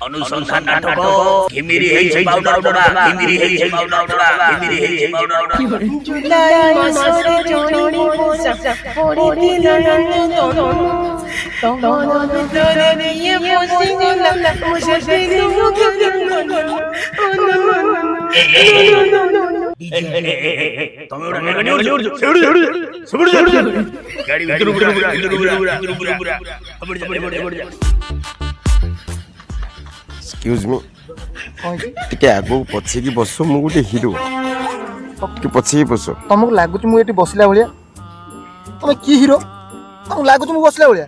अनुसंधान नाटक घिमिरी है पाउडर उडा घिमिरी है पाउडर उडा घिमिरी है पाउडर उडा जुलाई मासरे जोड़ी पोसा पोड़ी ननन तोनो तोरे ये पोसिंगला मुझे दिनु तमे उडा गाड़ी उड़ गाड़ी एक्सक्यूज मी टिके आगो पछे की बसो मु गोटे हीरो टिके पछे की बसो तुमको लागुच मु एटी बसला भलिया तुम की हीरो तुमको लागुच मु बसला भलिया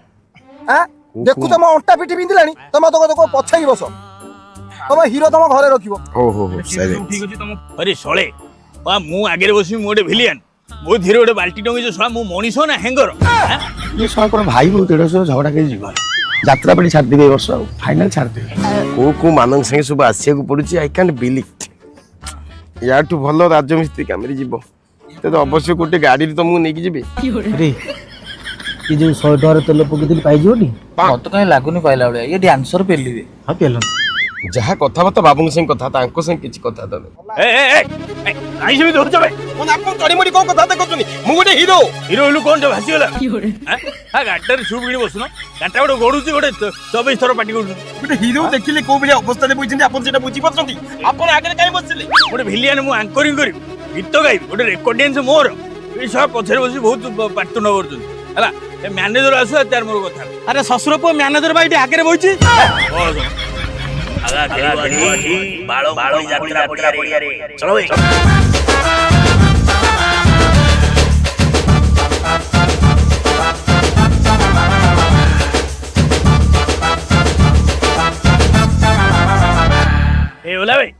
हां देखु तुम अंटा पिटी बिंदिलानी तुम तो पछे की बसो तुम हीरो तुम घरे रखिबो ओहो सही ठीक अछि तुम अरे सोळे आ मु आगे बसी मु गोटे भिलियन मो धीरे गोटे बाल्टी टंगी जो सोळा मु मनिसो ना हेंगर ये सब पर भाई बोल तेरे से झगड़ा के जीवा यात्रा पड़ी छाड़ देबे वर्ष फाइनल छाड़ दे को मानन संगे सब आसिया को पड़ुची आई कैन बिलीव या टू भलो राजमिस्त्री कामरी जीवो ते तो अवश्य गोटे गाड़ी रे तुमको नेकी जीबे अरे ये जो 100 डॉलर तेल पकेदिल पाई जोनी मत कहीं लागुनी पाइला भलिया ये डांसर पेलिबे हां पेलन जहा कथा बता बाबू संग कथा तांको संग किछ कथा दले ए आई से भी धोर जबे कोन आपन तड़ी मड़ी कोन कथा देखुनी मु गोटे हीरो हीरो लु कोन भासी गेला हां गाटर सुबगिणी बसुनो गाटा गोटे गडुची गोटे 24 थर पाटी गडु गोटे हीरो देखिले को बिले अवस्था रे बुझिंदी आपन सेटा बुझी पछंती आपन आगे काई बसिले गोटे भिलियन मु एंकरिंग करी गीत गाई गोटे रेकॉर्डियंस मोर ए सब पछरे बसी बहुत पाटन करछन हला ए मैनेजर आसु तार मोर कथा अरे ससुर पो मैनेजर भाई आगे रे बइची आगा खेलवाड़ी बालो बालो यात्रा पड़िया रे चलो भाई ए ओला भाई